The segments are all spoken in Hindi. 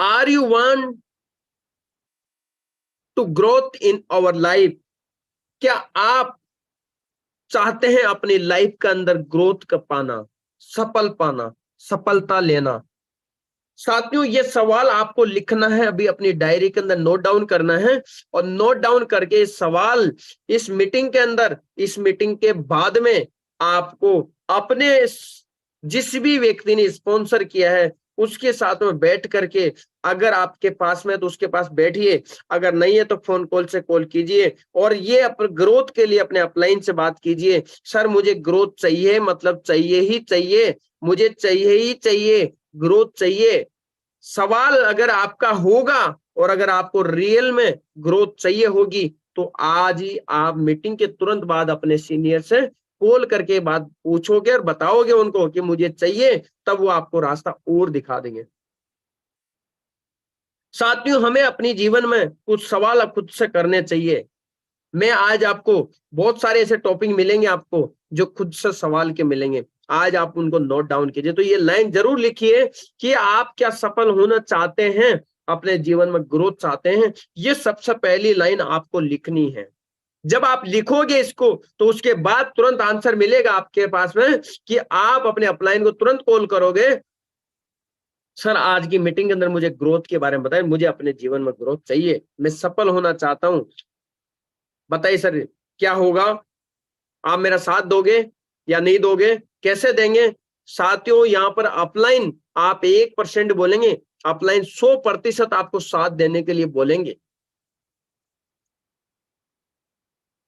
Are you want to growth in our life? क्या आप चाहते हैं अपनी लाइफ के अंदर ग्रोथ का पाना, सफलता लेना? साथियों, ये सवाल आपको लिखना है, अभी अपनी डायरी के अंदर नोट डाउन करना है, और नोट डाउन करके इस सवाल इस मीटिंग के अंदर, इस मीटिंग के बाद में आपको अपने जिस भी व्यक्ति ने स्पॉन्सर किया है उसके साथ में बैठ करके, अगर आपके पास में तो उसके पास बैठिए, अगर नहीं है तो फोन कॉल से कॉल कीजिए, और ये अपने ग्रोथ के लिए अपने अपलाइन से बात कीजिए। सर मुझे ग्रोथ चाहिए, मतलब चाहिए ही चाहिए, मुझे चाहिए ही चाहिए, ग्रोथ चाहिए। सवाल अगर आपका होगा और अगर आपको रियल में ग्रोथ चाहिए होगी, तो आज ही आप मीटिंग के तुरंत बाद अपने सीनियर से कॉल करके बात पूछोगे और बताओगे उनको कि मुझे चाहिए, तब वो आपको रास्ता और दिखा देंगे। साथियों, हमें अपनी जीवन में कुछ सवाल अब खुद से करने चाहिए। मैं आज आपको बहुत सारे ऐसे टॉपिक मिलेंगे आपको जो खुद से सवाल के मिलेंगे, आज आप उनको नोट डाउन कीजिए। तो ये लाइन जरूर लिखिए कि आप क्या सफल होना चाहते हैं, अपने जीवन में ग्रोथ चाहते हैं, ये सबसे पहली लाइन आपको लिखनी है। जब आप लिखोगे इसको, तो उसके बाद तुरंत आंसर मिलेगा आपके पास में कि आप अपने अपलाइन को तुरंत कॉल करोगे, सर आज की मीटिंग के अंदर मुझे ग्रोथ के बारे में बताएं, मुझे अपने जीवन में ग्रोथ चाहिए, मैं सफल होना चाहता हूं, बताइए सर क्या होगा, आप मेरा साथ दोगे या नहीं दोगे, कैसे देंगे? साथियों, यहाँ पर अपलाइन आप 1% बोलेंगे, अपलाइन 100% आपको साथ देने के लिए बोलेंगे।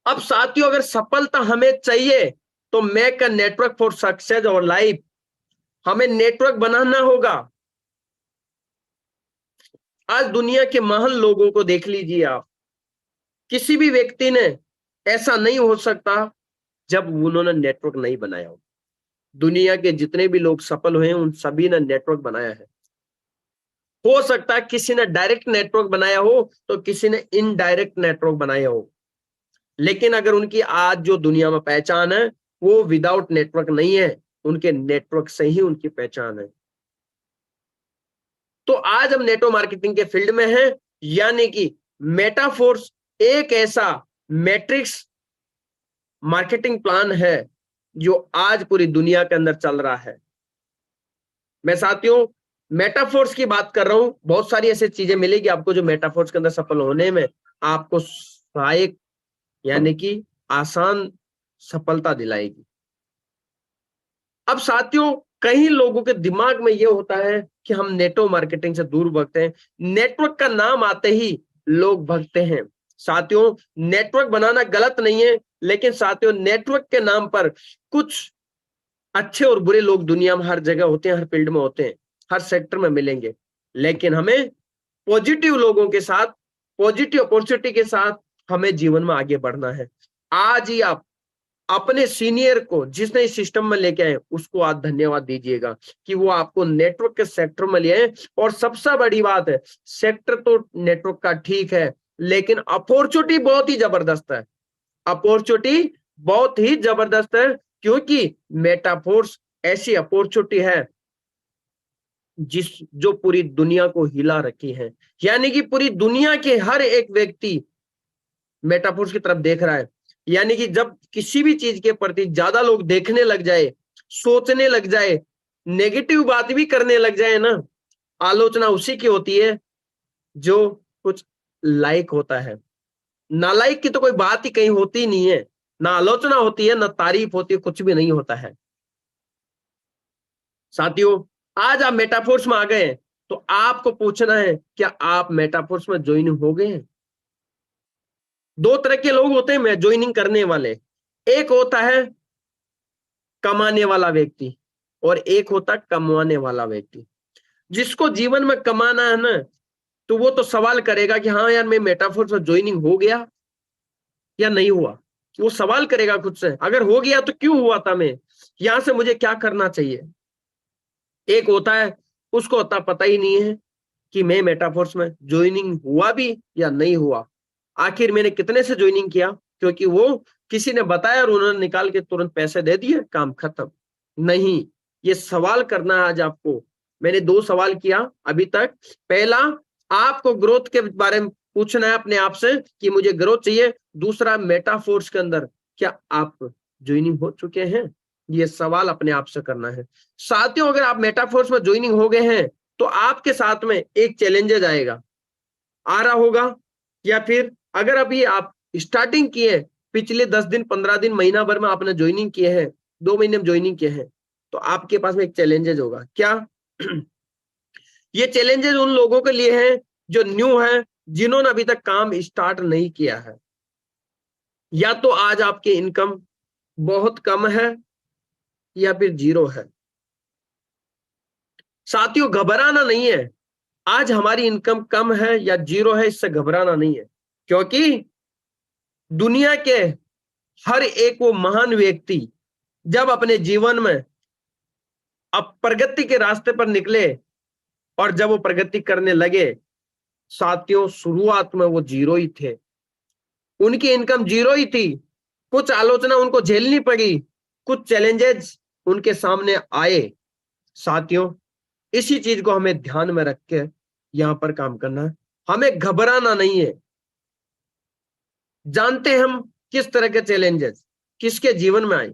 अब साथियों, अगर सफलता हमें चाहिए तो make a network for success और लाइफ, हमें नेटवर्क बनाना होगा। आज दुनिया के महान लोगों को देख लीजिए आप, किसी भी व्यक्ति ने ऐसा नहीं हो सकता जब उन्होंने नेटवर्क नहीं बनाया हो। दुनिया के जितने भी लोग सफल हुए हैं उन सभी ने नेटवर्क बनाया है। हो सकता है किसी ने डायरेक्ट नेटवर्क बनाया हो तो किसी ने इनडायरेक्ट नेटवर्क बनाया हो, लेकिन अगर उनकी आज जो दुनिया में पहचान है वो विदाउट नेटवर्क नहीं है, उनके नेटवर्क से ही उनकी पहचान है। तो आज हम नेटवर्क मार्केटिंग के फील्ड में हैं, यानी कि मेटाफोर्स एक ऐसा मैट्रिक्स मार्केटिंग प्लान है जो आज पूरी दुनिया के अंदर चल रहा है। मैं साथियों मेटाफोर्स की बात कर रहा हूं, बहुत सारी ऐसी चीजें मिलेगी आपको जो मेटाफोर्स के अंदर सफल होने में आपको सहायक, यानी कि आसान सफलता दिलाएगी। अब साथियों, कई लोगों के दिमाग में यह होता है कि हम नेटवर्क मार्केटिंग से दूर भागते हैं, नेटवर्क का नाम आते ही लोग भागते हैं। साथियों, नेटवर्क बनाना गलत नहीं है, लेकिन साथियों नेटवर्क के नाम पर कुछ अच्छे और बुरे लोग दुनिया में हर जगह होते हैं, हर फील्ड में होते हैं, हर सेक्टर में मिलेंगे, लेकिन हमें पॉजिटिव लोगों के साथ, पॉजिटिव अपॉर्चुनिटी के साथ हमें जीवन में आगे बढ़ना है। आज ही आप अपने सीनियर को जिसने इस सिस्टम में लेके आए उसको आज धन्यवाद दीजिएगा कि वो आपको नेटवर्क के सेक्टर में ले आए। और सबसे बड़ी बात है, सेक्टर तो नेटवर्क का ठीक है, लेकिन अपॉर्चुनिटी बहुत ही जबरदस्त है, अपॉर्चुनिटी बहुत ही जबरदस्त है, क्योंकि मेटाफोर्स ऐसी अपॉर्चुनिटी है जो पूरी दुनिया को हिला रखी है, यानी कि पूरी दुनिया के हर एक व्यक्ति मेटाफोर्स की तरफ देख रहा है। यानी कि जब किसी भी चीज के प्रति ज्यादा लोग देखने लग जाए, सोचने लग जाए, नेगेटिव बात भी करने लग जाए ना, आलोचना उसी की होती है जो कुछ लाइक होता है। नालायक की तो कोई बात ही कहीं होती नहीं है, ना आलोचना होती है, ना तारीफ होती है, कुछ भी नहीं होता है। साथियों, आज आप मेटाफोर्स में आ गए हैं, तो आपको पूछना है क्या आप मेटाफोर्स में ज्वाइन हो गए हैं? दो तरह के लोग होते हैं मैं ज्वाइनिंग करने वाले, एक होता है कमाने वाला व्यक्ति और एक होता है कमवाने वाला व्यक्ति। जिसको जीवन में कमाना है ना, तो वो तो सवाल करेगा कि हाँ यार मैं मेटाफोर्स में ज्वाइनिंग हो गया या नहीं हुआ, वो सवाल करेगा खुद से, अगर हो गया तो क्यों हुआ था, मैं यहां से मुझे क्या करना चाहिए। एक होता है उसको होता पता ही नहीं है कि मैं मेटाफोर्स में ज्वाइनिंग हुआ भी या नहीं हुआ, आखिर मैंने कितने से ज्वाइनिंग किया, क्योंकि वो किसी ने बताया और उन्होंने निकाल के तुरंत पैसे दे दिए, काम खत्म। नहीं, ये सवाल करना है आज आपको मैंने 2 सवाल किया अभी तक। पहला, आपको ग्रोथ के बारे में पूछना है अपने आप से कि मुझे ग्रोथ चाहिए। दूसरा, मेटाफोर्स के अंदर क्या आप ज्वाइनिंग हो चुके हैं, ये सवाल अपने आप से करना है। साथियों, अगर आप मेटाफोर्स में ज्वाइनिंग हो गए हैं तो आपके साथ में एक चैलेंजेस आएगा, आ रहा होगा, या फिर अगर अभी आप स्टार्टिंग किए, पिछले 10 दिन, 15 दिन, महीना भर में आपने ज्वाइनिंग किए हैं, 2 महीने में ज्वाइनिंग किए हैं, तो आपके पास में एक चैलेंजेस होगा। क्या? ये चैलेंजेस उन लोगों के लिए हैं जो न्यू है, जिन्होंने अभी तक काम स्टार्ट नहीं किया है। या तो आज आपकी इनकम बहुत कम है या फिर जीरो है। साथियों, घबराना नहीं है। आज हमारी इनकम कम है या जीरो है, इससे घबराना नहीं है, क्योंकि दुनिया के हर एक वो महान व्यक्ति जब अपने जीवन में अब प्रगति के रास्ते पर निकले और जब वो प्रगति करने लगे, साथियों, शुरुआत में वो जीरो ही थे, उनकी इनकम जीरो ही थी। कुछ आलोचना उनको झेलनी पड़ी, कुछ चैलेंजेस उनके सामने आए। साथियों, इसी चीज को हमें ध्यान में रख के यहां पर काम करना है। हमें घबराना नहीं है। जानते हैं हम किस तरह के चैलेंजेस किसके जीवन में आए।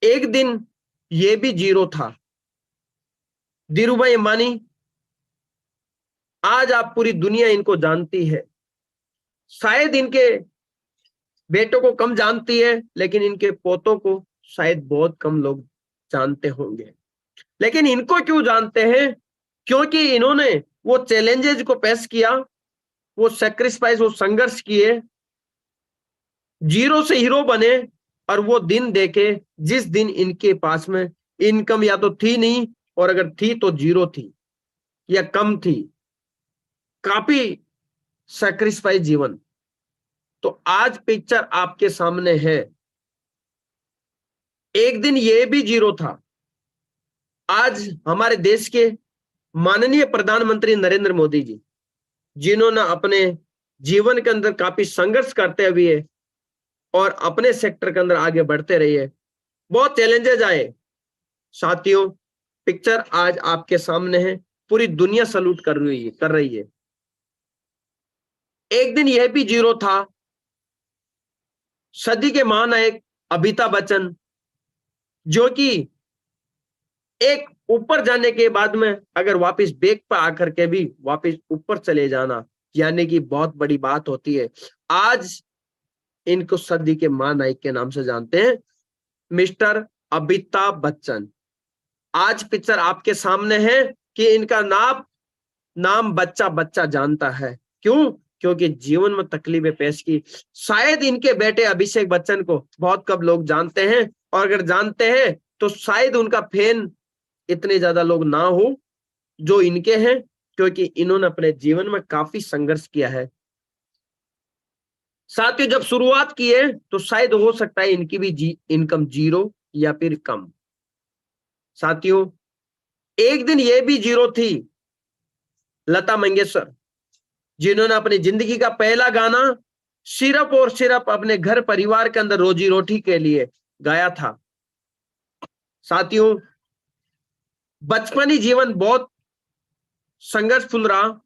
एक दिन ये भी जीरो था, धीरूभाई अंबानी। आज आप पूरी दुनिया इनको जानती है, शायद इनके बेटों को कम जानती है, लेकिन इनके पोतों को शायद बहुत कम लोग जानते होंगे। लेकिन इनको क्यों जानते हैं? क्योंकि इन्होंने वो चैलेंजेस को फेस किया, वो सैक्रिफाइस, वो संघर्ष किए, जीरो से हीरो बने। और वो दिन देखे जिस दिन इनके पास में इनकम या तो थी नहीं, और अगर थी तो जीरो थी या कम थी, काफी सैक्रिफाइस जीवन। तो आज पिक्चर आपके सामने है। एक दिन ये भी जीरो था। आज हमारे देश के माननीय प्रधानमंत्री नरेंद्र मोदी जी, जिन्होंने अपने जीवन के अंदर काफी संघर्ष करते हुए और अपने सेक्टर के अंदर आगे बढ़ते रहिए, बहुत चैलेंजेस आए। साथियों, पिक्चर आज आपके सामने है, पूरी दुनिया सलूट कर रही है। एक दिन यह भी जीरो था। सदी के महानायक अमिताभ बच्चन, जो कि एक ऊपर जाने के बाद में अगर वापस बेक पर आकर के भी वापस ऊपर चले जाना, यानी कि बहुत बड़ी बात होती है। आज इनको सदी के महानायक के नाम से जानते हैं, मिस्टर अमिताभ बच्चन। आज पिक्चर आपके सामने है कि इनका नाम बच्चा बच्चा जानता है। क्यों? क्योंकि जीवन में तकलीफें पेश की। शायद इनके बेटे अभिषेक बच्चन को बहुत कम लोग जानते हैं, और अगर जानते हैं तो शायद उनका फैन इतने ज्यादा लोग ना हो जो इनके हैं, क्योंकि इन्होंने अपने जीवन में काफी संघर्ष किया है। साथियों, जब शुरुआत की है तो शायद हो सकता है इनकी भी इनकम जीरो या फिर कम। साथियों, एक दिन ये भी जीरो थी, लता मंगेशकर, जिन्होंने अपनी जिंदगी का पहला गाना सिर्फ और सिर्फ अपने घर परिवार के अंदर रोजी रोटी के लिए गाया था। साथियों, बचपनी जीवन बहुत संघर्षफुल रहा।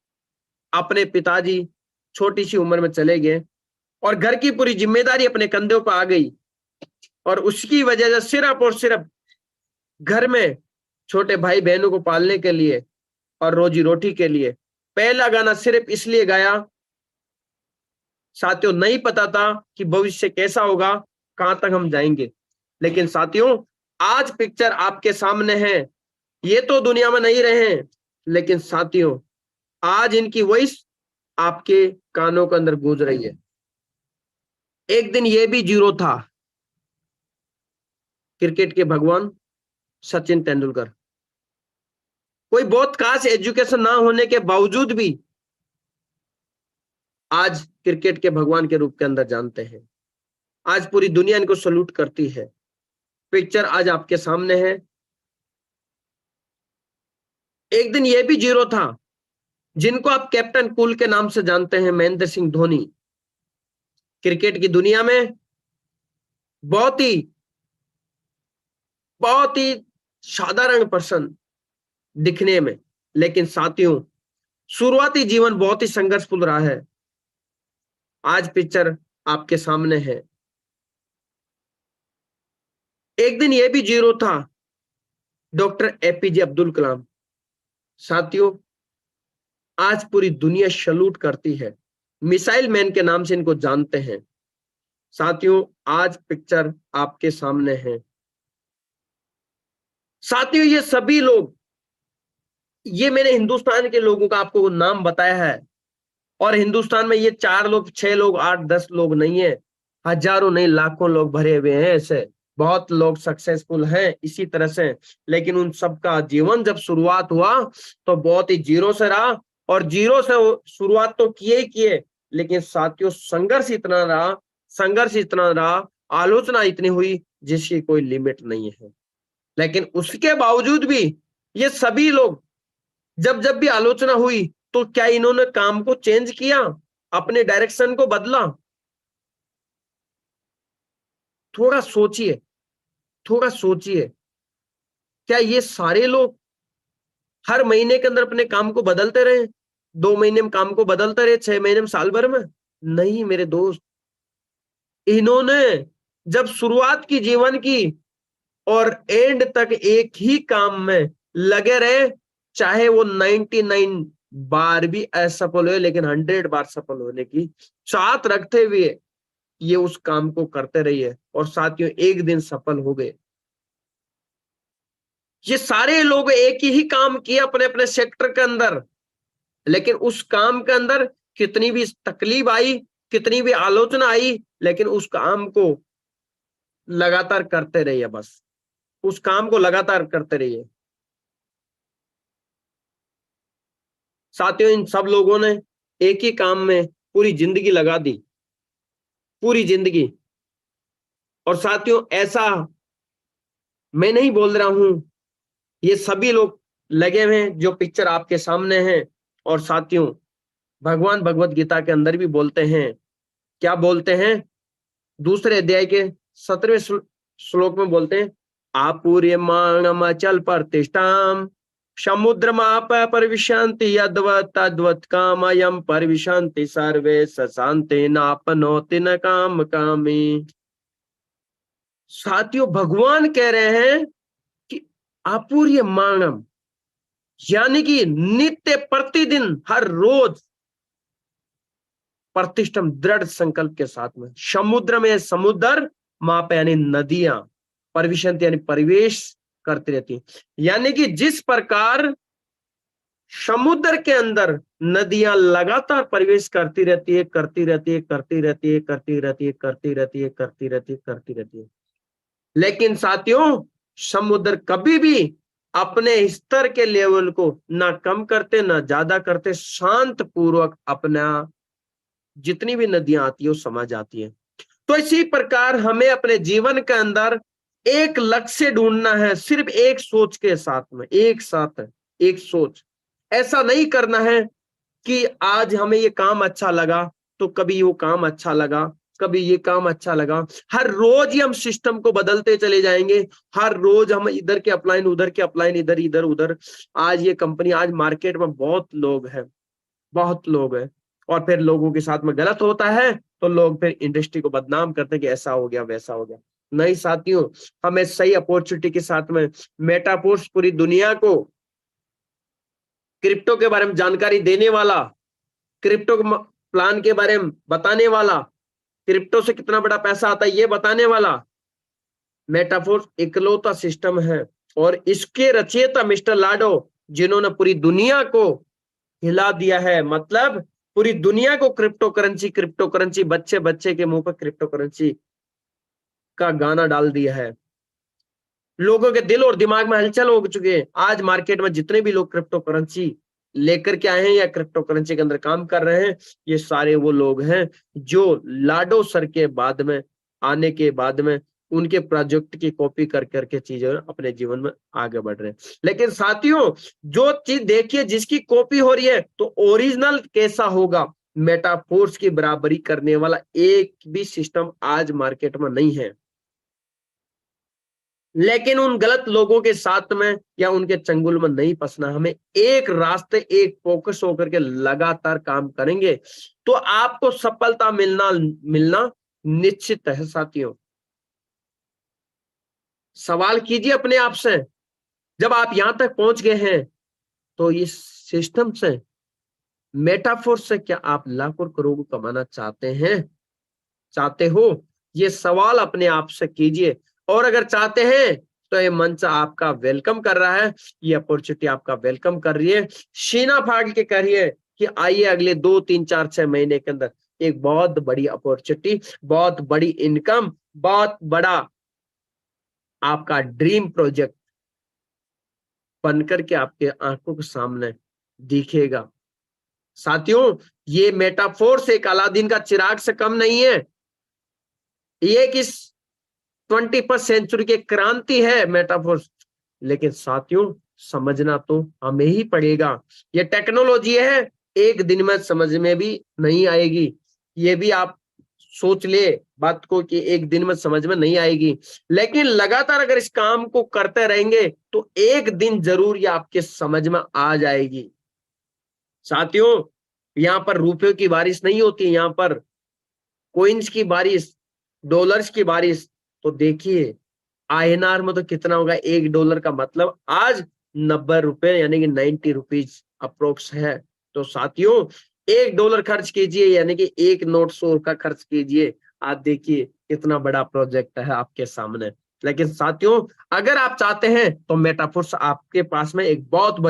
अपने पिताजी छोटी सी उम्र में चले गए और घर की पूरी जिम्मेदारी अपने कंधों पर आ गई, और उसकी वजह से सिर्फ और सिर्फ घर में छोटे भाई बहनों को पालने के लिए और रोजी रोटी के लिए पहला गाना सिर्फ इसलिए गाया। साथियों, नहीं पता था कि भविष्य कैसा होगा, कहां तक हम जाएंगे। लेकिन साथियों, आज पिक्चर आपके सामने है। ये तो दुनिया में नहीं रहे, लेकिन साथियों, आज इनकी वॉइस आपके कानों के अंदर गूंज रही है। एक दिन ये भी जीरो था, क्रिकेट के भगवान सचिन तेंदुलकर। कोई बहुत खास एजुकेशन ना होने के बावजूद भी आज क्रिकेट के भगवान के रूप के अंदर जानते हैं। आज पूरी दुनिया इनको सल्यूट करती है। पिक्चर आज आपके सामने है। एक दिन ये भी जीरो था, जिनको आप कैप्टन कूल के नाम से जानते हैं, महेंद्र सिंह धोनी। क्रिकेट की दुनिया में बहुत ही बहुत ही साधारण पर्सन, दिखने में, लेकिन साथियों शुरुआती जीवन बहुत ही संघर्षपूर्ण रहा है। आज पिक्चर आपके सामने है। एक दिन यह भी जीरो था, डॉक्टर एपीजे अब्दुल कलाम। साथियों आज पूरी दुनिया सैल्यूट करती है, मिसाइल मैन के नाम से इनको जानते हैं। साथियों आज पिक्चर आपके सामने है। साथियों ये सभी लोग, ये मैंने हिंदुस्तान के लोगों का आपको नाम बताया है, और हिंदुस्तान में ये 4 लोग 6 लोग 8 10 लोग नहीं है, हजारों नहीं लाखों लोग भरे हुए हैं। ऐसे बहुत लोग सक्सेसफुल हैं इसी तरह से, लेकिन उन सबका जीवन जब शुरुआत हुआ तो बहुत ही जीरो से रहा, और जीरो से शुरुआत तो किए ही किए, लेकिन साथियों संघर्ष इतना रहा, आलोचना इतनी हुई जिसकी कोई लिमिट नहीं है। लेकिन उसके बावजूद भी ये सभी लोग जब जब भी आलोचना हुई तो क्या इन्होंने काम को चेंज किया, अपने डायरेक्शन को बदला? थोड़ा सोचिए, थोड़ा सोचिए, क्या ये सारे लोग हर महीने के अंदर अपने काम को बदलते रहे, 2 महीने में काम को बदलते रहे, 6 महीने में, साल भर में? नहीं मेरे दोस्त, इन्होंने जब शुरुआत की जीवन की और एंड तक एक ही काम में लगे रहे, चाहे वो 99 बार भी असफल हुए, लेकिन 100 बार सफल होने की चाहत रखते हुए ये उस काम को करते रहिए, और साथियों एक दिन सफल हो गए। ये सारे लोग एक ही काम किया अपने अपने सेक्टर के अंदर, लेकिन उस काम के अंदर कितनी भी तकलीफ आई, कितनी भी आलोचना आई, लेकिन उस काम को लगातार करते रहिए। बस उस काम को लगातार करते रहिए। साथियों इन सब लोगों ने एक ही काम में पूरी जिंदगी लगा दी, पूरी जिंदगी। और साथियों ऐसा मैं नहीं बोल रहा हूं, ये सभी लोग लगे हुए हैं जो पिक्चर आपके सामने है। और साथियों भगवान भगवत गीता के अंदर भी बोलते हैं, क्या बोलते हैं? दूसरे अध्याय के 17वें श्लोक में बोलते हैं, आपूर्यमाणमचल प्रतिष्ठाम समुद्रमाप परिविशन्ति यद्वत् तद्वत् कामयम् परिविशन्ति सर्वे सशान्ति नापनोति न काम कामी। साथियों भगवान कह रहे हैं कि आपूर्यमाणम, यानी कि नित्य प्रतिदिन हर रोज प्रतिष्ठम दृढ़ संकल्प के साथ में, समुद्र में समुद्र, माप यानी नदियां, परिविशंत यानी परिवेश करती रहती है, यानी कि जिस प्रकार समुद्र के अंदर नदियां लगातार प्रवेश करती रहती है, करती रहती है, करती रहती है, करती रहती है, करती रहती है, करती रहती है, करती रहती है, लेकिन साथियों समुद्र कभी भी अपने स्तर के लेवल को ना कम करते ना ज्यादा करते, शांत पूर्वक अपना जितनी भी नदियां आती है वो समा जाती है। तो इसी प्रकार हमें अपने जीवन के अंदर एक लक्ष्य ढूंढना है, सिर्फ एक सोच के साथ में, एक साथ एक सोच। ऐसा नहीं करना है कि आज हमें ये काम अच्छा लगा तो कभी वो काम अच्छा लगा, कभी ये काम अच्छा लगा। हर रोज ही हम सिस्टम को बदलते चले जाएंगे, हर रोज हम इधर के अपलाइन उधर के अपलाइन, इधर इधर उधर। आज ये कंपनी, आज मार्केट में बहुत लोग हैं, बहुत लोग हैं, और फिर लोगों के साथ में गलत होता है तो लोग फिर इंडस्ट्री को बदनाम करते हैं कि ऐसा हो गया वैसा हो गया। नहीं साथियों, हमें सही अपॉर्चुनिटी के साथ में मेटाफोर्स पूरी दुनिया को क्रिप्टो के बारे में जानकारी देने वाला, क्रिप्टो प्लान के बारे में बताने वाला, क्रिप्टो से कितना बड़ा पैसा आता है ये बताने वाला मेटाफोर्स इकलौता सिस्टम है। और इसके रचयिता मिस्टर लाडो, जिन्होंने पूरी दुनिया को हिला दिया है, मतलब पूरी दुनिया को क्रिप्टो करेंसी, बच्चे बच्चे के मुंह पर क्रिप्टो करेंसी का गाना डाल दिया है। लोगों के दिल और दिमाग में हलचल हो चुके हैं। आज मार्केट में जितने भी लोग क्रिप्टो करेंसी लेकर के आए हैं या क्रिप्टो करेंसी के अंदर काम कर रहे हैं, ये सारे वो लोग हैं जो लाडो सर के बाद में आने के बाद में उनके प्रोजेक्ट की कॉपी कर करके चीजें अपने जीवन में आगे बढ़ रहे हैं। लेकिन साथियों जो चीज देखिए जिसकी कॉपी हो रही है, तो ओरिजिनल कैसा होगा? मेटाफोर्स की बराबरी करने वाला एक भी सिस्टम आज मार्केट में नहीं है। लेकिन उन गलत लोगों के साथ में या उनके चंगुल में नहीं फंसना। हमें एक रास्ते, एक फोकस होकर के लगातार काम करेंगे तो आपको सफलता मिलना मिलना निश्चित है साथियों। सवाल कीजिए अपने आप से, जब आप यहां तक पहुंच गए हैं तो इस सिस्टम से, मेटाफोर से क्या आप लाखों करोड़ कमाना चाहते हैं, चाहते हो? ये सवाल अपने आप से कीजिए। और अगर चाहते हैं तो ये मंच आपका वेलकम कर रहा है, ये अपॉर्चुनिटी आपका वेलकम कर रही है। सीना फाड़ के करिए कि आइए अगले 2 3 4 6 महीने के अंदर एक बहुत बड़ी अपॉर्चुनिटी, बहुत बड़ी इनकम, बहुत बड़ा आपका ड्रीम प्रोजेक्ट बनकर के आपके आंखों के सामने दिखेगा। साथियों, ये मेटाफोर से एक अलादीन का चिराग से कम नहीं है। ये किस 21st सेंचुरी की क्रांति है मेटाफोर्स। लेकिन साथियों, समझना तो हमें ही पड़ेगा। ये टेक्नोलॉजी है, एक दिन में समझ में भी नहीं आएगी। ये भी आप सोच ले बात को कि एक दिन में समझ में नहीं आएगी, लेकिन लगातार अगर इस काम को करते रहेंगे तो एक दिन जरूर ये आपके समझ में आ जाएगी। साथियों, यहां पर रुपयों की बारिश नहीं होती, यहां पर कोइंस की बारिश, डॉलर्स की बारिश। तो देखिए आईएनआर में तो कितना होगा, $1 का मतलब आज 90 रुपए यानी कि 90 रुपीज अप्रोक्स है। तो साथियों, $1 खर्च कीजिए यानी कि एक नोट 100 का खर्च कीजिए। आप देखिए कितना बड़ा प्रोजेक्ट है आपके सामने। लेकिन साथियों, अगर आप चाहते हैं तो मेटाफोर्स आपके पास में एक बहुत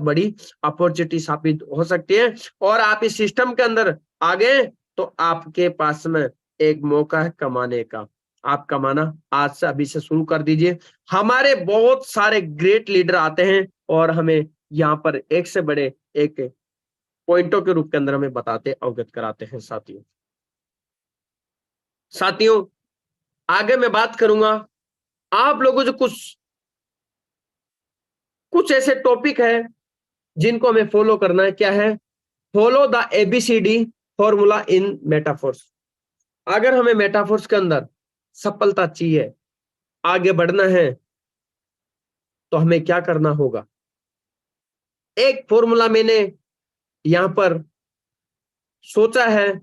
बड़ी अपॉर्चुनिटी साबित हो सकती है। और आप इस सिस्टम के अंदर आ गए तो आपके पास में एक मौका है कमाने का। आप कमाना आज से, अभी से शुरू कर दीजिए। हमारे बहुत सारे ग्रेट लीडर आते हैं और हमें यहाँ पर एक से बड़े एक पॉइंटों के रूप के अंदर हमें बताते, अवगत कराते हैं साथियों। साथियों, आगे मैं बात करूंगा, आप लोगों जो कुछ कुछ ऐसे टॉपिक है जिनको हमें फॉलो करना है। क्या है? Follow the ABCD formula in Metaforce. अगर हमें मेटाफोर्स के अंदर सफलता चाहिए, आगे बढ़ना है, तो हमें क्या करना होगा? एक फॉर्मूला मैंने यहां पर सोचा है,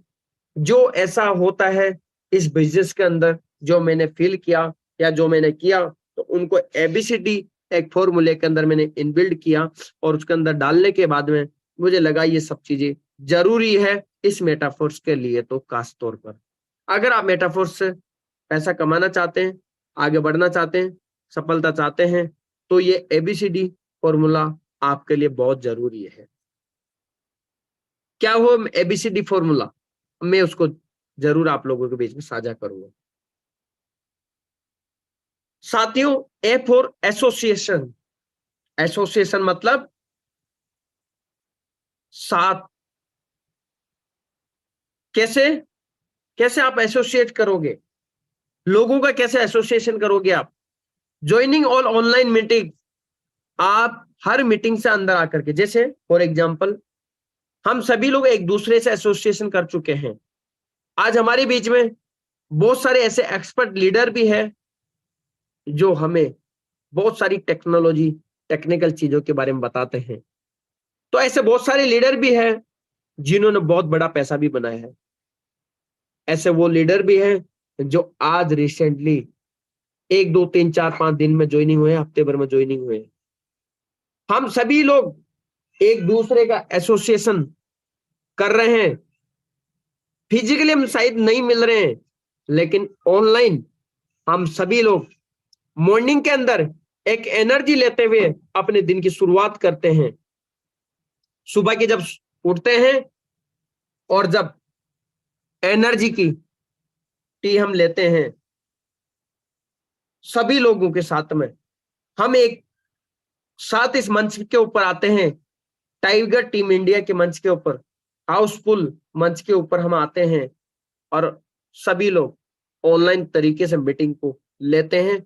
जो ऐसा होता है इस बिजनेस के अंदर, जो मैंने फील किया या जो मैंने किया, तो उनको एबीसीडी एक फॉर्मूले के अंदर मैंने इनबिल्ड किया और उसके अंदर डालने के बाद में मुझे लगा ये सब चीजें जरूरी है इस मेटाफोर्स के लिए। तो खास तौर पर अगर आप मेटाफोर्स से पैसा कमाना चाहते हैं, आगे बढ़ना चाहते हैं, सफलता चाहते हैं, तो ये एबीसीडी फॉर्मूला आपके लिए बहुत जरूरी है। क्या वो एबीसीडी फॉर्मूला, मैं उसको जरूर आप लोगों के बीच में साझा करूंगा। साथियों, ए फॉर एसोसिएशन। एसोसिएशन मतलब साथ। कैसे? कैसे आप एसोसिएट करोगे लोगों का? कैसे एसोसिएशन करोगे आप? Joining all online meeting. आप हर मीटिंग से अंदर आकर के, जैसे फॉर एग्जांपल हम सभी लोग एक दूसरे से एसोसिएशन कर चुके हैं। आज हमारे बीच में बहुत सारे ऐसे एक्सपर्ट लीडर भी हैं जो हमें बहुत सारी टेक्नोलॉजी, टेक्निकल चीजों के बारे में बताते हैं। तो ऐसे बहुत सारे लीडर भी हैं जिन्होंने बहुत बड़ा पैसा भी बनाया है। ऐसे वो लीडर भी हैं जो आज रिसेंटली 1 2 3 4 5 दिन में ज्वाइनिंग हुए, हफ्ते भर में ज्वाइनिंग हुए। हम सभी लोग एक दूसरे का एसोसिएशन कर रहे हैं। फिजिकली हम शायद नहीं मिल रहे हैं, लेकिन ऑनलाइन हम सभी लोग मॉर्निंग के अंदर एक एनर्जी लेते हुए अपने दिन की शुरुआत करते हैं। सुबह के जब उठते हैं और जब एनर्जी की टी हम लेते हैं सभी लोगों के साथ में, हम एक साथ इस मंच के ऊपर आते हैं। टाइगर टीम इंडिया के मंच के ऊपर, हाउसफुल मंच के ऊपर हम आते हैं और सभी लोग ऑनलाइन तरीके से मीटिंग को लेते हैं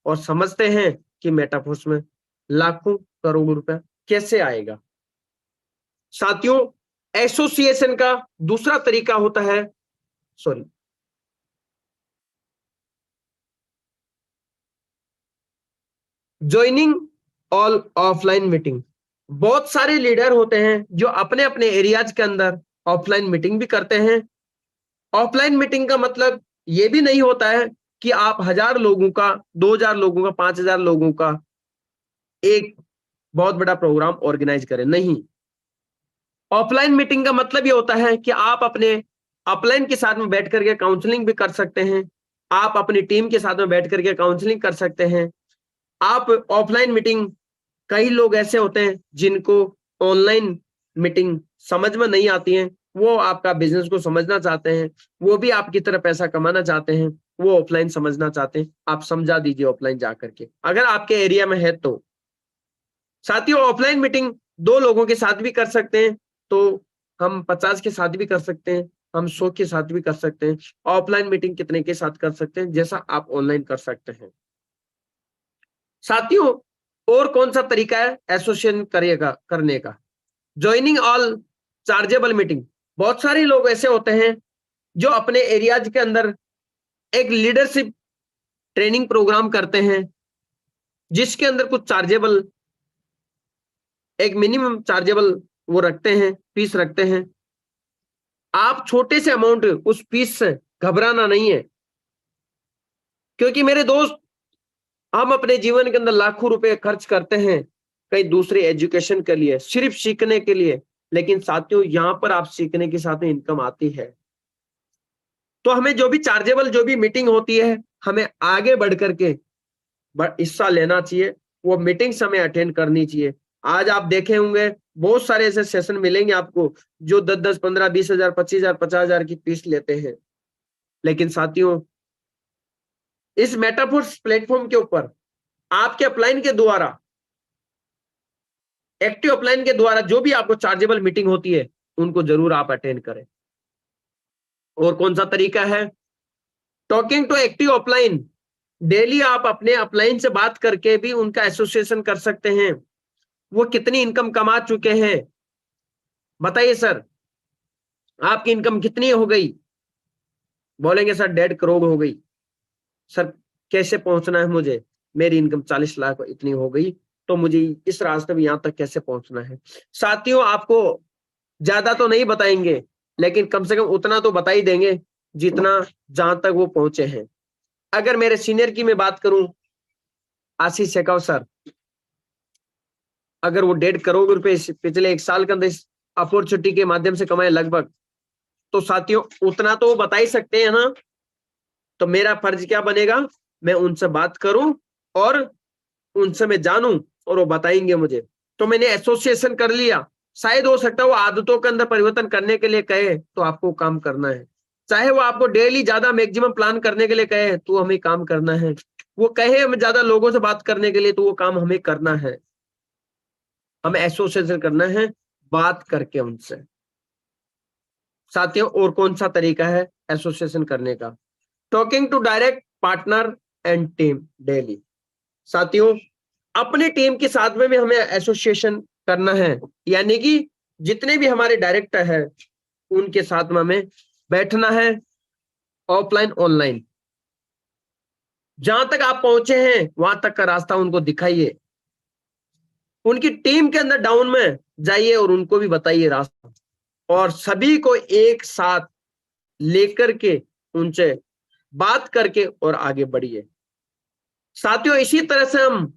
और समझते हैं कि मेटाफोर्स में लाखों करोड़ों रुपया कैसे आएगा। साथियों, एसोसिएशन का दूसरा तरीका होता है, sorry, joining all offline meeting, बहुत सारे लीडर होते हैं जो अपने अपने एरियाज के अंदर ऑफलाइन मीटिंग भी करते हैं। ऑफलाइन मीटिंग का मतलब ये भी नहीं होता है कि आप 1000 लोगों का, 2000 लोगों का, 5000 लोगों का एक बहुत बड़ा प्रोग्राम ऑर्गेनाइज करें, नहीं। ऑफलाइन मीटिंग का मतलब ये होता है कि आप अपने अपलाइन के साथ में बैठ करके काउंसलिंग भी कर सकते हैं, आप अपनी टीम के साथ में बैठ करके काउंसलिंग कर सकते हैं। आप ऑफलाइन मीटिंग, कई लोग ऐसे होते हैं जिनको ऑनलाइन मीटिंग समझ में नहीं आती है, वो आपका बिजनेस को समझना चाहते हैं, वो भी आपकी तरह पैसा कमाना चाहते हैं, वो ऑफलाइन समझना चाहते हैं, आप समझा दीजिए ऑफलाइन जाकर के, अगर आपके एरिया में है तो। साथियों, ऑफलाइन मीटिंग 2 लोगों के साथ भी कर सकते हैं, तो हम 50 के साथ भी कर सकते हैं, हम 100 के साथ भी कर सकते हैं। ऑफलाइन मीटिंग कितने के साथ कर सकते हैं, जैसा आप ऑनलाइन कर सकते हैं। साथियों, और कौन सा तरीका है एसोसिएशन करेगा करने का? ज्वाइनिंग ऑल चार्जेबल मीटिंग, बहुत सारे लोग ऐसे होते हैं जो अपने एरियाज के अंदर एक लीडरशिप ट्रेनिंग प्रोग्राम करते हैं, जिसके अंदर कुछ चार्जेबल, एक मिनिमम चार्जेबल वो रखते हैं, फीस रखते हैं। आप छोटे से अमाउंट उस फीस से घबराना नहीं है, क्योंकि मेरे दोस्त, हम अपने जीवन के अंदर लाखों रुपए खर्च करते हैं कहीं दूसरे एजुकेशन के लिए, सिर्फ सीखने के लिए, लेकिन साथियों यहां पर आप सीखने के साथ में इनकम आती है। तो हमें जो भी चार्जेबल जो भी मीटिंग होती है, हमें आगे बढ़ करके हिस्सा लेना चाहिए, वो मीटिंग समय अटेंड करनी चाहिए। आज आप देखे होंगे बहुत सारे ऐसे सेशन मिलेंगे आपको जो 10-10, 15, 20,000, 25,000, 50,000 की फीस लेते हैं। लेकिन साथियों, इस मेटाफोर्स प्लेटफॉर्म के ऊपर आपके अपलाइन के द्वारा, एक्टिव अपलाइन के द्वारा जो भी आपको चार्जेबल मीटिंग होती है, उनको जरूर आप अटेंड करें। और कौन सा तरीका है? Talking to active upline, daily आप अपने अपलाइन से बात करके भी उनका एसोसिएशन कर सकते हैं। वो कितनी इनकम कमा चुके हैं, बताइए सर, आपकी इनकम कितनी हो गई? बोलेंगे सर 1.5 करोड़ हो गई। सर कैसे पहुंचना है मुझे? मेरी इनकम 40 लाख इतनी हो गई, तो मुझे इस रास्ते में यहां तक कैसे पहुंचना है? साथियों, आपको ज्यादा तो नहीं बताएंगे, लेकिन कम से कम उतना तो बता ही देंगे जितना जहां तक वो पहुंचे हैं। अगर मेरे सीनियर की मैं बात करूं, आशीष शेखाव सर, अगर वो 1.5 करोड़ रुपए पिछले 1 साल के अंदर इस अपॉर्चुनिटी के माध्यम से कमाए लगभग, तो साथियों उतना तो वो बता ही सकते हैं ना। तो मेरा फर्ज क्या बनेगा? मैं उनसे बात करूं और उनसे मैं जानूं, और वो बताएंगे मुझे। तो मैंने एसोसिएशन कर लिया, शायद हो सकता है वो आदतों के अंदर परिवर्तन करने के लिए कहे तो आपको काम करना है, चाहे वो आपको डेली ज्यादा मैक्सिमम प्लान करने के लिए कहे तो हमें काम करना है, वो कहे हमें ज्यादा लोगों से बात करने के लिए तो वो काम हमें करना है। हमें एसोसिएशन करना है बात करके उनसे। साथियों, और कौन सा तरीका है एसोसिएशन करने का? Talking to direct partner and team daily. साथियों, अपने टीम के साथ में भी हमें एसोसिएशन करना है, यानी कि जितने भी हमारे डायरेक्टर हैं उनके साथ में हमें बैठना है, ऑफलाइन ऑनलाइन। जहां तक आप पहुंचे हैं वहां तक का रास्ता उनको दिखाइए, उनकी टीम के अंदर डाउन में जाइए और उनको भी बताइए रास्ता, और सभी को एक साथ लेकर के उनसे बात करके और आगे बढ़िए। साथियों, इसी तरह से हम,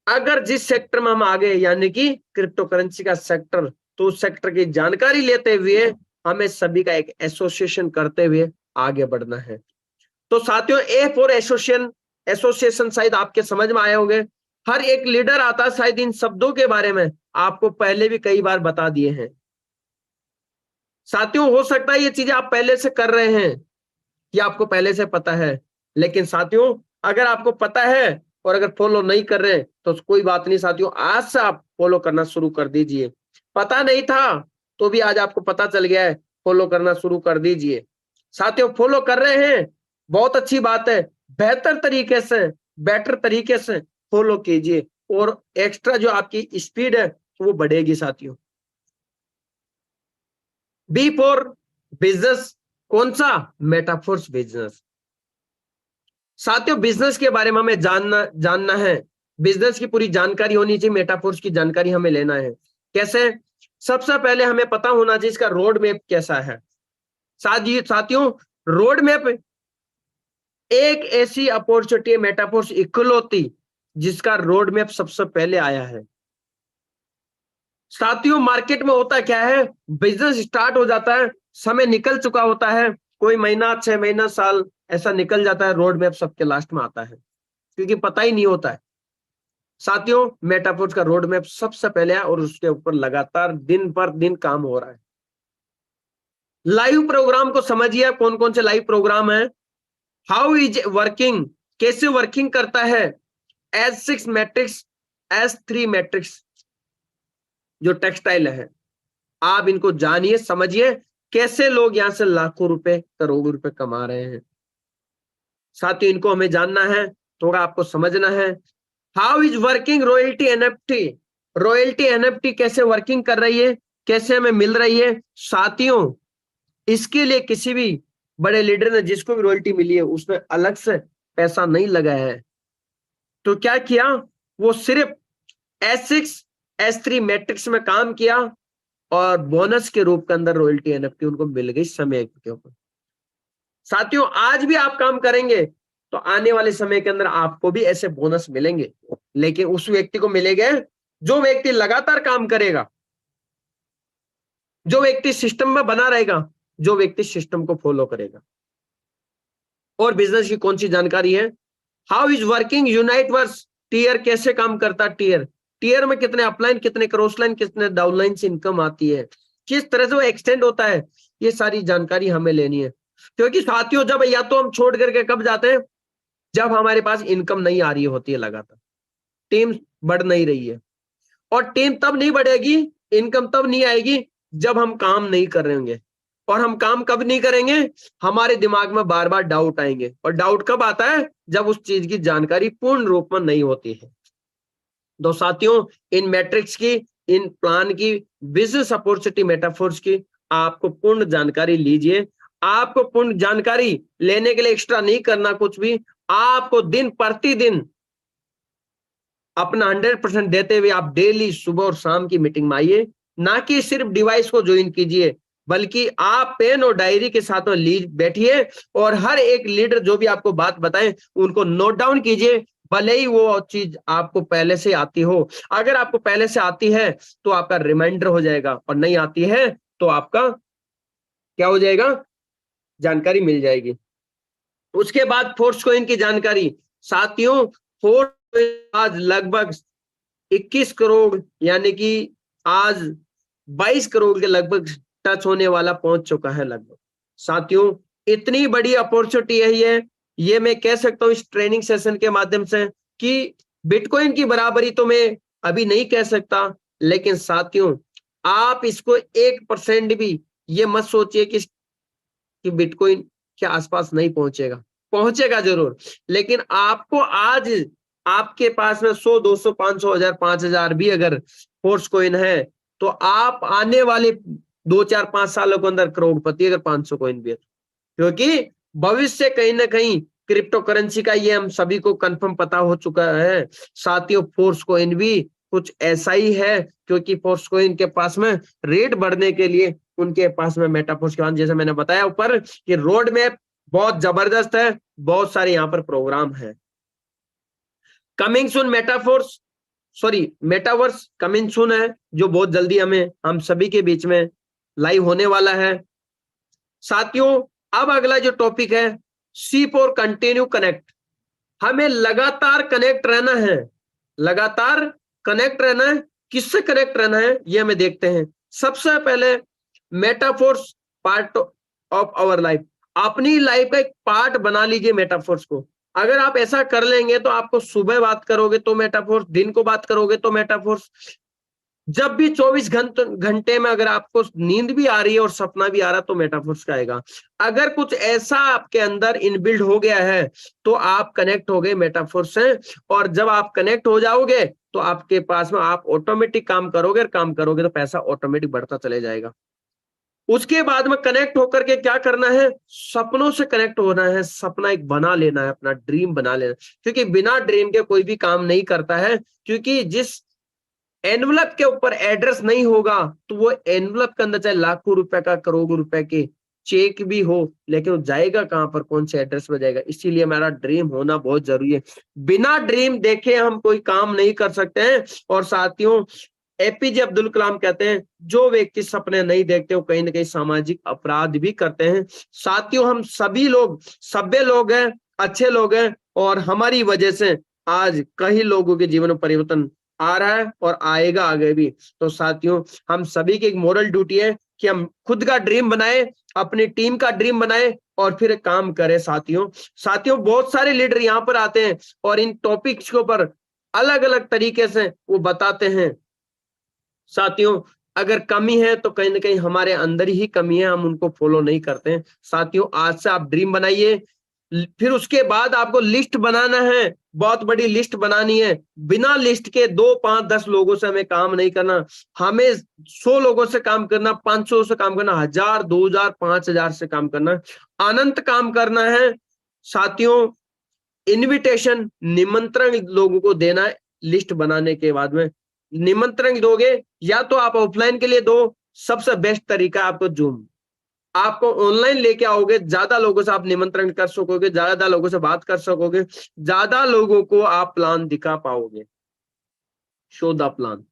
अगर जिस सेक्टर में हम आगे, यानी कि क्रिप्टो करेंसी का सेक्टर, तो उस सेक्टर की जानकारी लेते हुए हमें सभी का एक एसोसिएशन करते हुए आगे बढ़ना है। तो साथियों, ए फॉर एसोसिएशन, एसोसिएशन शायद आपके समझ में आए होंगे। हर एक लीडर आता है, शायद इन शब्दों के बारे में आपको पहले भी कई बार बता दिए हैं। साथियों, हो सकता है ये चीजें आप पहले से कर रहे हैं, ये आपको पहले से पता है, लेकिन साथियों अगर आपको पता है और अगर फॉलो नहीं कर रहे तो कोई बात नहीं साथियों, आज से आप फॉलो करना शुरू कर दीजिए। पता नहीं था तो भी आज आपको पता चल गया है, फॉलो करना शुरू कर दीजिए। साथियों, फॉलो कर रहे हैं, बहुत अच्छी बात है, बेहतर तरीके से, बेटर तरीके से फॉलो कीजिए, और एक्स्ट्रा जो आपकी स्पीड है वो बढ़ेगी। साथियों, बी फॉर बिजनेस, कौन सा? Metaphors business. साथियों, बिजनेस के बारे में हमें जानना है बिजनेस की पूरी जानकारी होनी चाहिए, मेटाफोर्स की जानकारी हमें लेना है। कैसे? सबसे पहले हमें पता होना चाहिए इसका रोड मैप कैसा है। साथियों, रोड मैप एक ऐसी अपॉर्चुनिटी है मेटाफोर्स इकलौती जिसका रोड मैप सबसे पहले आया है। साथियों, मार्केट में होता क्या है, बिजनेस स्टार्ट हो जाता है, समय निकल चुका होता है, कोई महीना, 6 महीना, साल ऐसा निकल जाता है, रोड मैप सबके लास्ट में आता है क्योंकि पता ही नहीं होता है। साथियों, मेटाफोर्स का रोड मैप सबसे पहले है और उसके ऊपर लगातार दिन पर दिन काम हो रहा है। लाइव प्रोग्राम को समझिए, कौन कौन से लाइव प्रोग्राम है। हाउ इज वर्किंग, कैसे वर्किंग करता है S6 मैट्रिक्स, S3 मैट्रिक्स जो टेक्सटाइल है, आप इनको जानिए, समझिए कैसे लोग यहां से लाखों रुपए, करोड़ों रुपए कमा रहे हैं। साथियों, इनको हमें जानना है, थोड़ा आपको समझना है। How is working royalty NFT, royalty NFT कैसे वर्किंग कर रही है, कैसे हमें मिल रही है। साथियों, इसके लिए किसी भी बड़े लीडर ने जिसको भी रॉयल्टी मिली है उसमें अलग से पैसा नहीं लगाया है। तो क्या किया, वो सिर्फ S6 S3 मैट्रिक्स में काम किया और बोनस के रूप के अंदर रॉयल्टी एनएफटी उनको मिल गई समय के ऊपर। साथियों, आज भी आप काम करेंगे तो आने वाले समय के अंदर आपको भी ऐसे बोनस मिलेंगे, लेकिन उस व्यक्ति को मिलेंगे जो व्यक्ति लगातार काम करेगा, जो व्यक्ति सिस्टम में बना रहेगा, जो व्यक्ति सिस्टम को फॉलो करेगा। और बिजनेस की कौन सी जानकारी है, how is working unite verse, tier कैसे काम करता, टीयर, टीयर में कितने अपलाइन, कितने क्रॉस लाइन, कितने डाउनलाइन से इनकम आती है, किस तरह से वो एक्सटेंड होता है, ये सारी जानकारी हमें लेनी है। क्योंकि साथियों, जब या तो हम छोड़ करके कब जाते हैं, जब हमारे पास इनकम नहीं आ रही होती है, लगातार टीम बढ़ नहीं रही है, और टीम तब नहीं बढ़ेगी, इनकम तब नहीं आएगी जब हम काम नहीं कर रहे होंगे। और हम काम कब नहीं करेंगे, हमारे दिमाग में बार बार डाउट आएंगे, और डाउट कब आता है, जब उस चीज की जानकारी पूर्ण रूप में नहीं होती है। तो साथियों, इन मैट्रिक्स की, इन प्लान की, बिजनेस अपॉर्चुनिटी मेटाफोर्स की आपको पूर्ण जानकारी लीजिए। आपको पूर्ण जानकारी लेने के लिए एक्स्ट्रा नहीं करना कुछ भी, आपको दिन प्रतिदिन अपना 100% देते हुए आप डेली सुबह और शाम की मीटिंग में आइए। ना कि सिर्फ डिवाइस को ज्वाइन कीजिए, बल्कि आप पेन और डायरी के साथ में लीड बैठिए और हर एक लीडर जो भी आपको बात बताएं उनको नोट डाउन कीजिए, भले ही वो चीज आपको पहले से आती हो। अगर आपको पहले से आती है तो आपका रिमाइंडर हो जाएगा, और नहीं आती है तो आपका क्या हो जाएगा, जानकारी मिल जाएगी। उसके बाद फोर्स कॉइन की जानकारी। साथियों, फोर्स आज लगभग 21 करोड़, यानी कि आज 22 करोड़ के लगभग टच होने वाला पहुंच चुका है लगभग। साथियों, इतनी बड़ी अपॉर्चुनिटी है ये मैं कह सकता हूं इस ट्रेनिंग सेशन के माध्यम से कि बिटकॉइन की बराबरी तो मैं अभी नहीं कह सकता, लेकिन साथियों, आप इसको 1% भी ये मत सोचिए कि बिटकॉइन के आसपास नहीं पहुंचेगा, पहुंचेगा जरूर। लेकिन आपको आज आपके पास में 100, 200, 500, 1000, 5000 भी अगर फोर्स कॉइन है तो आप आने वाले 2, 4, 5 सालों के अंदर करोड़पति, अगर 500 कॉइन भी है, क्योंकि भविष्य कहीं ना कहीं क्रिप्टो करेंसी का ये हम सभी को कंफर्म पता हो चुका है। साथियों, फोर्स कॉइन भी कुछ ऐसा ही है, क्योंकि फोर्स कॉइन के पास में रेट बढ़ने के लिए उनके पास में मेटाफोर्स के जैसे मैंने बताया ऊपर कि रोड मैप बहुत जबरदस्त है, बहुत सारे यहाँ पर प्रोग्राम है। Coming soon Metaforce, sorry metaverse coming soon है, जो बहुत जल्दी हम सभी के बीच में लाइव होने वाला है। साथियों, अब अगला जो टॉपिक है, सी फॉर कंटिन्यू कनेक्ट। हमें लगातार कनेक्ट रहना है, लगातार कनेक्ट रहना है। किससे कनेक्ट रहना है ये हमें देखते हैं। सबसे पहले Metaforce part of our life, अपनी लाइफ का एक पार्ट बना लीजिए मेटाफोर्स को। अगर आप ऐसा कर लेंगे तो आपको सुबह बात करोगे तो मेटाफोर्स, दिन को बात करोगे तो मेटाफोर्स, जब भी 24 घंटे में अगर आपको नींद भी आ रही है और सपना भी आ रहा है तो मेटाफोर्स का आएगा। अगर कुछ ऐसा आपके अंदर इनबिल्ड हो गया है तो आप कनेक्ट हो गए मेटाफोर्स से, और जब आप कनेक्ट हो जाओगे तो आपके पास में आप ऑटोमेटिक काम करोगे, और काम करोगे तो पैसा ऑटोमेटिक बढ़ता चले जाएगा। उसके बाद में कनेक्ट होकर के क्या करना है, सपनों से कनेक्ट होना है, सपना एक बना लेना है, अपना ड्रीम बना लेना, क्योंकि बिना ड्रीम के कोई भी काम नहीं करता है। क्योंकि जिस एनवलप के ऊपर एड्रेस नहीं होगा तो वो एनवलप के अंदर चाहे लाखों रुपए का, करोड़ों रुपए के चेक भी हो, लेकिन वो जाएगा कहां पर, कौन से एड्रेस पर जाएगा। इसीलिए हमारा ड्रीम होना बहुत जरूरी है। बिना ड्रीम देखे हम कोई काम नहीं कर सकते हैं। और साथियों, एपीजे अब्दुल कलाम कहते हैं, जो व्यक्ति सपने नहीं देखते वो कहीं ना कहीं सामाजिक अपराध भी करते हैं। साथियों, हम सभी लोग सभ्य लोग हैं, अच्छे लोग हैं, और हमारी वजह से आज कई लोगों के जीवन में परिवर्तन आ रहा है और आएगा आगे भी। तो साथियों, हम सभी की एक मोरल ड्यूटी है कि हम खुद का ड्रीम बनाए, अपनी टीम का ड्रीम बनाए और फिर काम करें। साथियों, बहुत सारे लीडर यहाँ पर आते हैं और इन टॉपिक्स के ऊपर अलग अलग तरीके से वो बताते हैं। साथियों, अगर कमी है तो कहीं ना कहीं हमारे अंदर ही कमी है, हम उनको फॉलो नहीं करते हैं। साथियों, आज से आप ड्रीम बनाइए, फिर उसके बाद आपको लिस्ट बनाना है, बहुत बड़ी लिस्ट बनानी है। बिना लिस्ट के 2 5 10 लोगों से हमें काम नहीं करना, हमें 100 लोगों से काम करना, 500 से काम करना, 1000 2000 5000 से काम करना, अनंत काम करना है। साथियों, इनविटेशन, निमंत्रण लोगों को देना है। लिस्ट बनाने के बाद में निमंत्रण दोगे, या तो आप ऑफलाइन के लिए दो, सबसे बेस्ट तरीका है आपको जूम। आपको ऑनलाइन लेके आओगे, ज्यादा लोगों से आप निमंत्रण कर सकोगे, ज्यादा लोगों से बात कर सकोगे, ज्यादा लोगों को आप प्लान दिखा पाओगे। Show the plan.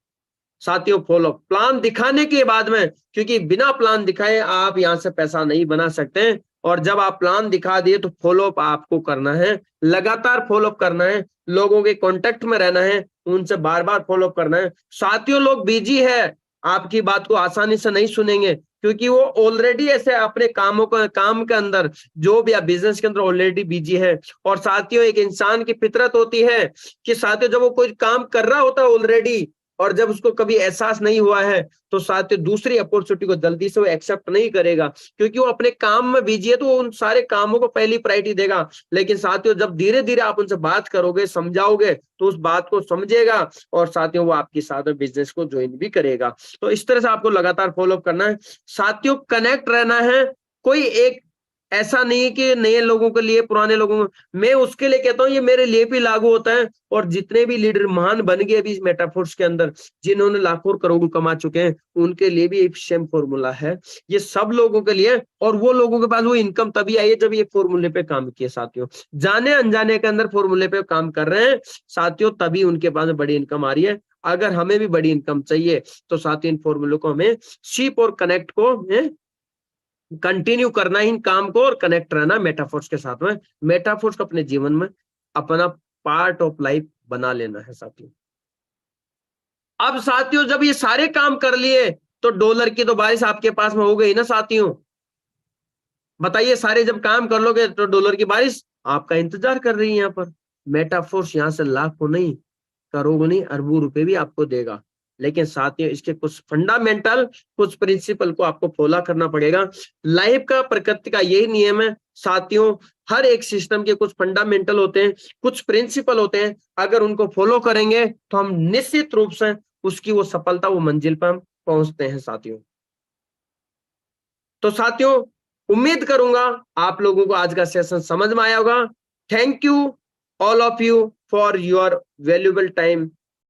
साथियों, फॉलो प्लान दिखाने के बाद में, क्योंकि बिना प्लान दिखाए आप यहां से पैसा नहीं बना सकते। और जब आप प्लान दिखा दिए तो फॉलो अप आपको करना है, लगातार फॉलो अप करना है, लोगों के कांटेक्ट में रहना है, उनसे बार बार फॉलो अप करना है। साथियों, लोग बिजी है, आपकी बात को आसानी से नहीं सुनेंगे, क्योंकि वो ऑलरेडी ऐसे अपने कामों को, काम के अंदर, जो भी आप बिजनेस के अंदर ऑलरेडी बिजी है। और साथियों, एक इंसान की फितरत होती है कि साथियों, जब वो कोई काम कर रहा होता है ऑलरेडी, और जब उसको कभी एहसास नहीं हुआ है तो साथियों दूसरी अपॉर्चुनिटी को जल्दी से वो एक्सेप्ट नहीं करेगा, क्योंकि वो अपने काम में बिजी है, तो वो उन सारे कामों को पहली प्रायोरिटी देगा। लेकिन साथियों, जब धीरे धीरे आप उनसे बात करोगे, समझाओगे, तो उस बात को समझेगा और साथियों वो आपके साथ बिजनेस को ज्वाइन भी करेगा। तो इस तरह से आपको लगातार फॉलो अप करना है। साथियों, कनेक्ट रहना है। कोई एक ऐसा नहीं है कि नए लोगों के लिए, पुराने लोगों को, मैं उसके लिए कहता हूँ, ये मेरे लिए भी लागू होता है। और जितने भी लीडर महान बन गए अभी इस मेटाफोर्स के अंदर, जिन्होंने लाखों करोड़ों कमा चुके हैं, उनके लिए भी एक सेम फॉर्मूला है। ये सब लोगों के लिए, और वो लोगों के पास वो इनकम तभी आई है जब ये फॉर्मूले पे काम किए। साथियों, जाने अनजाने के अंदर फॉर्मूले पे काम कर रहे हैं साथियों, तभी उनके पास बड़ी इनकम आ रही है। अगर हमें भी बड़ी इनकम चाहिए तो साथियों, इन फॉर्मूलों को हमें शीप और कनेक्ट को कंटिन्यू करना, इन काम को, और कनेक्ट रहना मेटाफोर्स के साथ में। मेटाफोर्स को अपने जीवन में अपना पार्ट ऑफ लाइफ बना लेना है साथियों। अब साथियों, जब ये सारे काम कर लिए तो डॉलर की तो बारिश आपके पास में हो गई ना साथियों। बताइए, सारे जब काम कर लोगे तो डॉलर की बारिश आपका इंतजार कर रही है यहाँ पर। मेटाफोर्स यहाँ से लाखों नहीं, करोड़ों नहीं, अरबों रुपए भी आपको देगा। लेकिन साथियों, इसके कुछ फंडामेंटल, कुछ प्रिंसिपल को आपको फॉलो करना पड़ेगा। लाइफ का, प्रकृति का यही नियम है साथियों। हर एक सिस्टम के कुछ फंडामेंटल होते हैं, कुछ प्रिंसिपल होते हैं। अगर उनको फॉलो करेंगे तो हम निश्चित रूप से उसकी वो सफलता, वो मंजिल पर हम पहुंचते हैं साथियों। तो साथियों, उम्मीद करूंगा आप लोगों को आज का सेशन समझ में आया होगा। Thank you all of you for your valuable time.